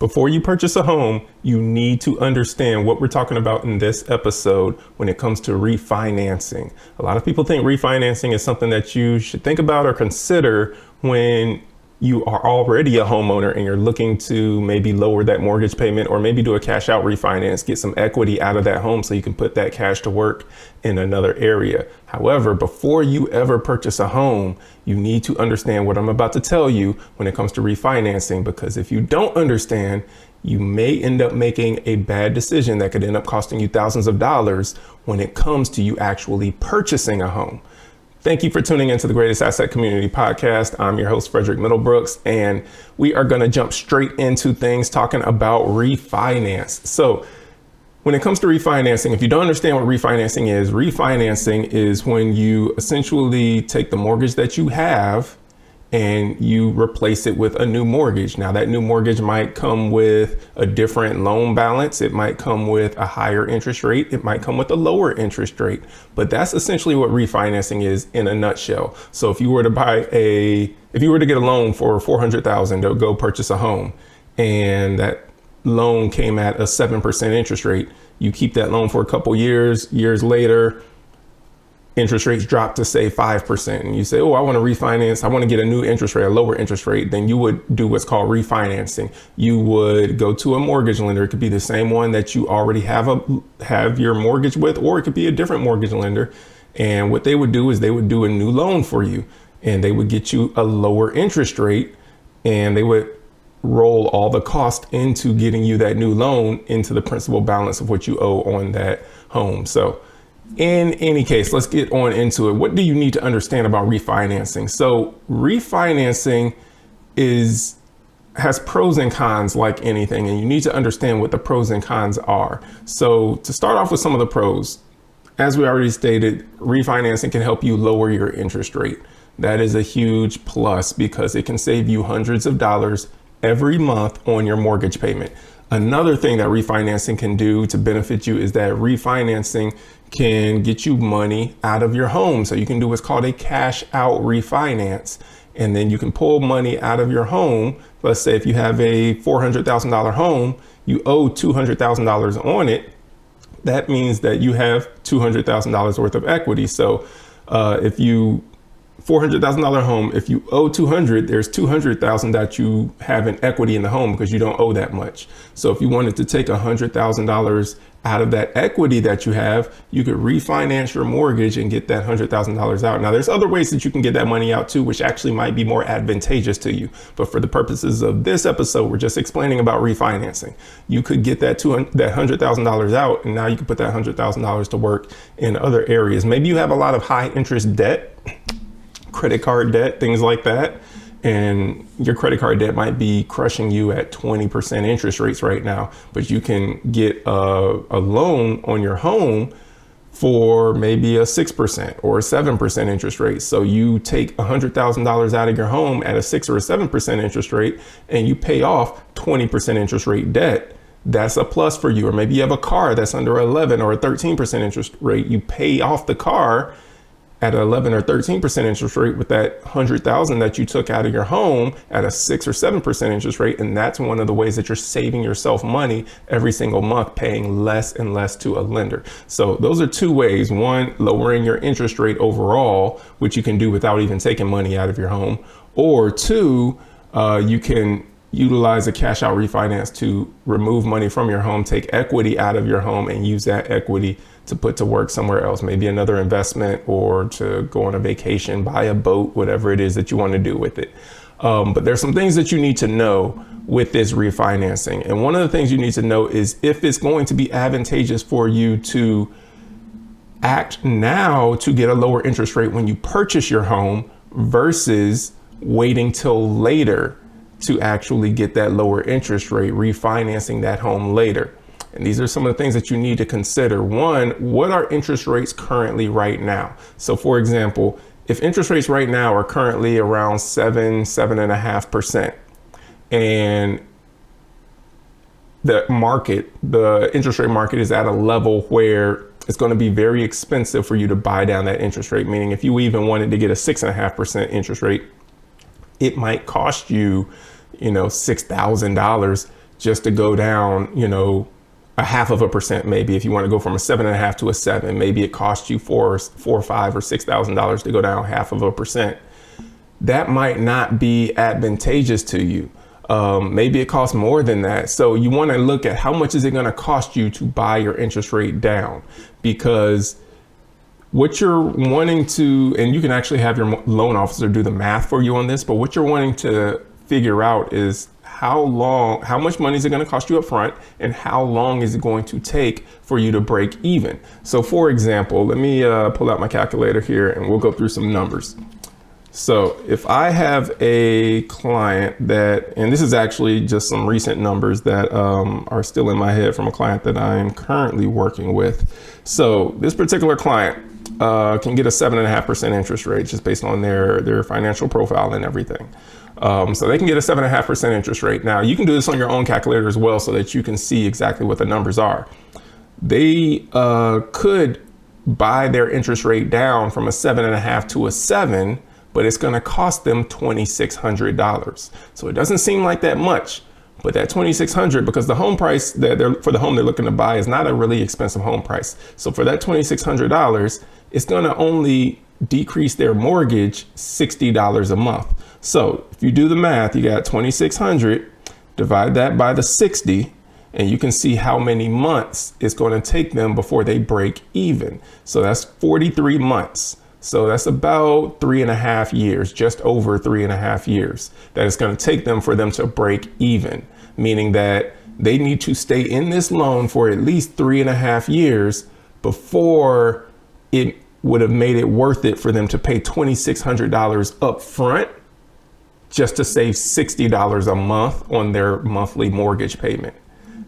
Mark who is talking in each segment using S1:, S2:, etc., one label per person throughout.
S1: Before you purchase a home, you need to understand what we're talking about in this episode when it comes to refinancing. A lot of people think refinancing is something that you should think about or consider when you are already a homeowner and you're looking to maybe lower that mortgage payment or maybe do a cash out refinance, get some equity out of that home so you can put that cash to work in another area. However, before you ever purchase a home, you need to understand what I'm about to tell you when it comes to refinancing, because if you don't understand, you may end up making a bad decision that could end up costing you thousands of dollars when it comes to you actually purchasing a home. Thank you for tuning into the Greatest Asset Community Podcast. I'm your host, Frederick Middlebrooks, and we are going to jump straight into things talking about refinance. So when it comes to refinancing, if you don't understand what refinancing is when you essentially take the mortgage that you have and you replace it with a new mortgage. Now, that new mortgage might come with a different loan balance. It might come with a higher interest rate. It might come with a lower interest rate. But that's essentially what refinancing is in a nutshell. So if you were to get a loan for $400,000 to go purchase a home, and that loan came at a 7% interest rate, you keep that loan for a couple years later, interest rates drop to say 5%. And you say, oh, I want to refinance. I want to get a new interest rate, a lower interest rate. Then you would do what's called refinancing. You would go to a mortgage lender. It could be the same one that you already have your mortgage with, or it could be a different mortgage lender. And what they would do is they would do a new loan for you, and they would get you a lower interest rate, and they would roll all the cost into getting you that new loan into the principal balance of what you owe on that home. So in any case, let's get on into it. What do you need to understand about refinancing? So refinancing has pros and cons like anything, and you need to understand what the pros and cons are. So to start off with some of the pros, as we already stated, refinancing can help you lower your interest rate. That is a huge plus because it can save you hundreds of dollars every month on your mortgage payment. Another thing that refinancing can do to benefit you is that refinancing can get you money out of your home. So you can do what's called a cash out refinance. And then you can pull money out of your home. Let's say if you have a $400,000 home, you owe $200,000 on it. That means that you have $200,000 worth of equity. So if you $400,000 home, if you owe 200, there's 200,000 that you have in equity in the home because you don't owe that much. So if you wanted to take $100,000 out of that equity that you have, you could refinance your mortgage and get that $100,000 out. Now, there's other ways that you can get that money out too, which actually might be more advantageous to you. But for the purposes of this episode, we're just explaining about refinancing. You could get that $100,000 out, and now you can put that $100,000 to work in other areas. Maybe you have a lot of high interest debt, credit card debt, things like that. And your credit card debt might be crushing you at 20% interest rates right now, but you can get a loan on your home for maybe a 6% or a 7% interest rate. So you take $100,000 out of your home at a 6 or a 7% interest rate, and you pay off 20% interest rate debt. That's a plus for you. Or maybe you have a car that's under 11 or a 13% interest rate. You pay off the car at 11 or 13% interest rate with that 100,000 that you took out of your home at a 6 or 7% interest rate. And that's one of the ways that you're saving yourself money every single month, paying less and less to a lender. So those are two ways. One, lowering your interest rate overall, which you can do without even taking money out of your home. Or two, you can utilize a cash out refinance to remove money from your home, take equity out of your home, and use that equity to put to work somewhere else, maybe another investment, or to go on a vacation, buy a boat, whatever it is that you want to do with it. But there's some things that you need to know with this refinancing. And one of the things you need to know is if it's going to be advantageous for you to act now to get a lower interest rate when you purchase your home versus waiting till later to actually get that lower interest rate, refinancing that home later. And these are some of the things that you need to consider. One, what are interest rates currently right now? So for example, if interest rates right now are currently around 7.5%, and the interest rate market is at a level where it's going to be very expensive for you to buy down that interest rate. Meaning if you even wanted to get a 6.5% interest rate, it might cost you, $6,000 just to go down, a half of a percent. Maybe if you want to go from a 7.5 to a 7, maybe it costs you four, $5 or $6,000 to go down half of a percent. That might not be advantageous to you. Maybe it costs more than that. So you want to look at how much is it going to cost you to buy your interest rate down, because what you're wanting to, and you can actually have your loan officer do the math for you on this, but what you're wanting to figure out is how much money is it going to cost you up front, and how long is it going to take for you to break even. So for example, let me pull out my calculator here and we'll go through some numbers. So if I have a client that, and this is actually just some recent numbers that are still in my head from a client that I'm currently working with. So this particular client can get a 7.5% interest rate just based on their financial profile and everything. So they can get a 7.5% interest rate. Now you can do this on your own calculator as well so that you can see exactly what the numbers are. They could buy their interest rate down from a 7.5 to a 7, but it's going to cost them $2,600. So it doesn't seem like that much, but that $2,600, because the home price for the home they're looking to buy is not a really expensive home price. So for that $2,600, it's going to only decrease their mortgage $60 a month. So if you do the math, you got $2,600, divide that by the 60, and you can see how many months it's going to take them before they break even. So that's 43 months. So that's about 3.5 years, just over 3.5 years that it's going to take them for them to break even, meaning that they need to stay in this loan for at least 3.5 years before it would have made it worth it for them to pay $2,600 up front just to save $60 a month on their monthly mortgage payment.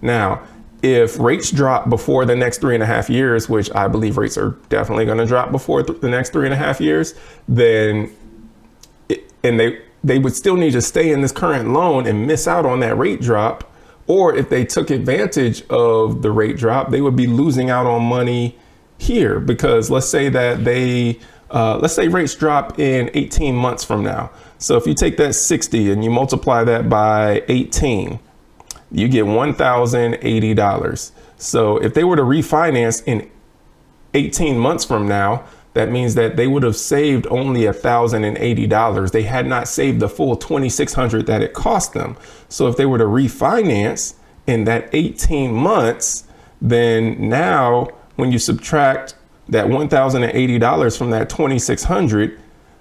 S1: Now, if rates drop before the next 3.5 years, which I believe rates are definitely going to drop before the next 3.5 years, then they would still need to stay in this current loan and miss out on that rate drop. Or if they took advantage of the rate drop, they would be losing out on money here, because let's say that let's say rates drop in 18 months from now. So if you take that 60 and you multiply that by 18, you get $1,080. So if they were to refinance in 18 months from now, that means that they would have saved only $1,080. They had not saved the full $2,600 that it cost them. So if they were to refinance in that 18 months, then now when you subtract that $1,080 from that $2,600,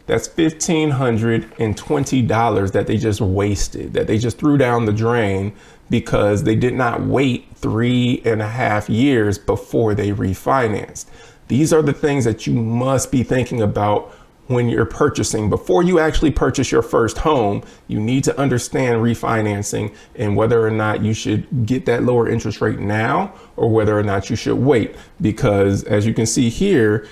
S1: that's $1,520 that they just wasted, that they just threw down the drain because they did not wait 3.5 years before they refinanced. These are the things that you must be thinking about when you're purchasing. Before you actually purchase your first home, you need to understand refinancing and whether or not you should get that lower interest rate now or whether or not you should wait. Because as you can see here,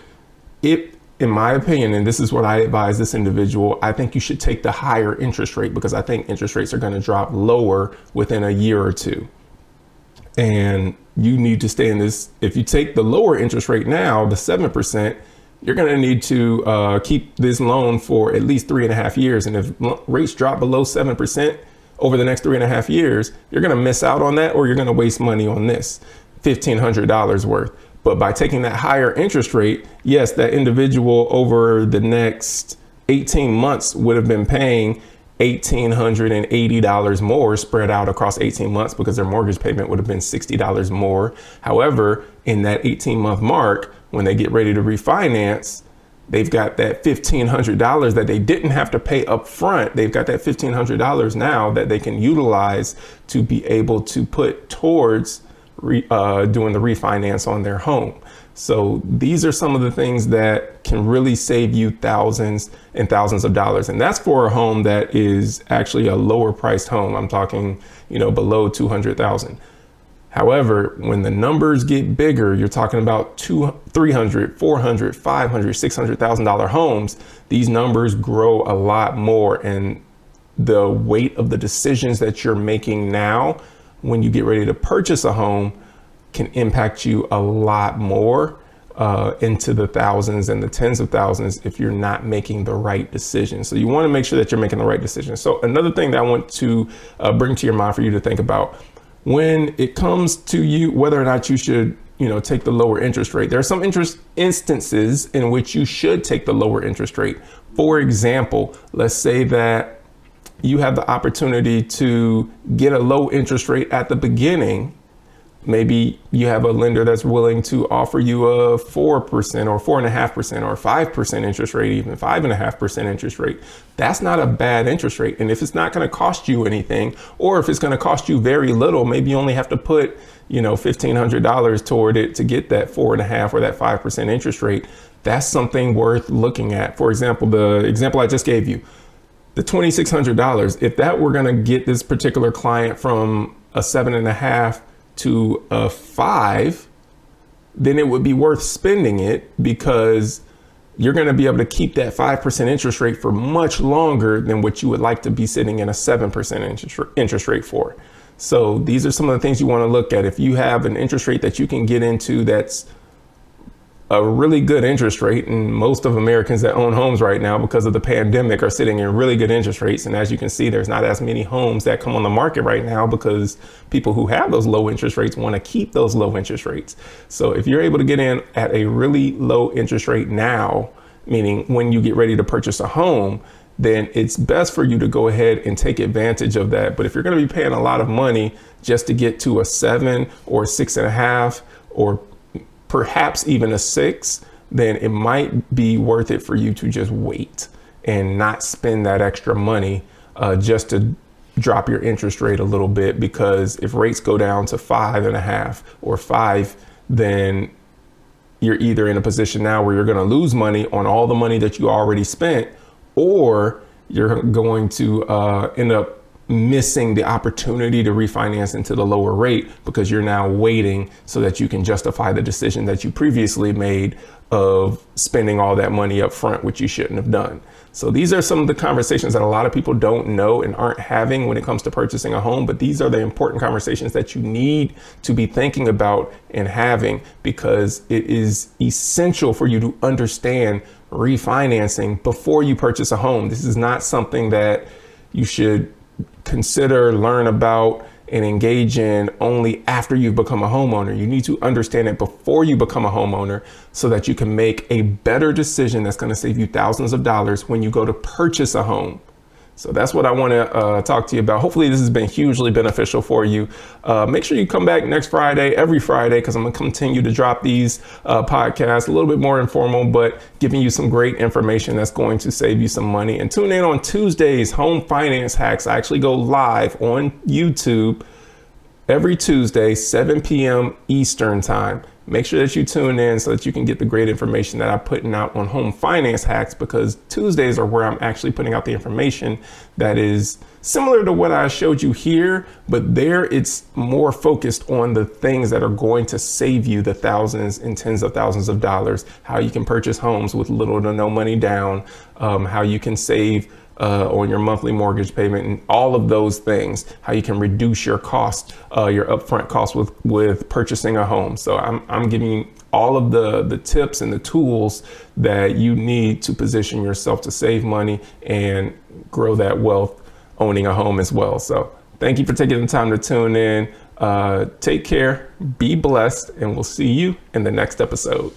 S1: in my opinion, and this is what I advise this individual, I think you should take the higher interest rate because I think interest rates are going to drop lower within a year or two. And you need to stay in this. If you take the lower interest rate now, the 7%, you're going to need to keep this loan for at least 3.5 years. And if rates drop below 7% over the next 3.5 years, you're going to miss out on that, or you're going to waste money on this $1,500 worth. But by taking that higher interest rate, yes, that individual over the next 18 months would have been paying $1,880 more spread out across 18 months because their mortgage payment would have been $60 more. However, in that 18-month mark, when they get ready to refinance, they've got that $1,500 that they didn't have to pay up front. They've got that $1,500 now that they can utilize to be able to put towards doing the refinance on their home. So these are some of the things that can really save you thousands and thousands of dollars. And that's for a home that is actually a lower priced home. I'm talking, below 200,000. However, when the numbers get bigger, you're talking about $300,000, $400,000, $500,000, $600,000 homes. These numbers grow a lot more, and the weight of the decisions that you're making now when you get ready to purchase a home can impact you a lot more into the thousands and the tens of thousands if you're not making the right decision. So you want to make sure that you're making the right decision. So another thing that I want to bring to your mind for you to think about, when it comes to you, whether or not you should, take the lower interest rate, there are some instances in which you should take the lower interest rate. For example, let's say that you have the opportunity to get a low interest rate at the beginning. Maybe you have a lender that's willing to offer you a 4% or 4.5% or 5% interest rate, even 5.5% interest rate. That's not a bad interest rate. And if it's not going to cost you anything, or if it's going to cost you very little, maybe you only have to put, $1,500 toward it to get that 4.5% or that 5% interest rate. That's something worth looking at. For example, the example I just gave you, the $2,600, if that were going to get this particular client from a 7.5 to a 5, then it would be worth spending it, because you're going to be able to keep that 5% interest rate for much longer than what you would like to be sitting in a 7% interest rate for. So these are some of the things you want to look at. If you have an interest rate that you can get into that's a really good interest rate, and most of Americans that own homes right now because of the pandemic are sitting in really good interest rates. And as you can see, there's not as many homes that come on the market right now because people who have those low interest rates want to keep those low interest rates. So if you're able to get in at a really low interest rate now, meaning when you get ready to purchase a home, then it's best for you to go ahead and take advantage of that. But if you're going to be paying a lot of money just to get to a 7 or 6.5 or perhaps even a 6, then it might be worth it for you to just wait and not spend that extra money just to drop your interest rate a little bit. Because if rates go down to 5.5 or 5, then you're either in a position now where you're going to lose money on all the money that you already spent, or you're going to end up missing the opportunity to refinance into the lower rate because you're now waiting so that you can justify the decision that you previously made of spending all that money up front, which you shouldn't have done. So these are some of the conversations that a lot of people don't know and aren't having when it comes to purchasing a home. But these are the important conversations that you need to be thinking about and having, because it is essential for you to understand refinancing before you purchase a home. This is not something that you should consider, learn about, and engage in only after you've become a homeowner. You need to understand it before you become a homeowner so that you can make a better decision that's going to save you thousands of dollars when you go to purchase a home. So that's what I want to talk to you about. Hopefully this has been hugely beneficial for you. Make sure you come back next Friday, every Friday, because I'm going to continue to drop these podcasts, a little bit more informal, but giving you some great information that's going to save you some money. And tune in on Tuesdays, Home Finance Hacks. I actually go live on YouTube every Tuesday, 7 p.m. Eastern time. Make sure that you tune in so that you can get the great information that I'm putting out on Home Finance Hacks, because Tuesdays are where I'm actually putting out the information that is similar to what I showed you here, but there it's more focused on the things that are going to save you the thousands and tens of thousands of dollars, how you can purchase homes with little to no money down, how you can save on your monthly mortgage payment, and all of those things, how you can reduce your cost, your upfront cost with purchasing a home. So I'm giving you all of the tips and the tools that you need to position yourself to save money and grow that wealth owning a home as well. So thank you for taking the time to tune in. Take care, be blessed, and we'll see you in the next episode.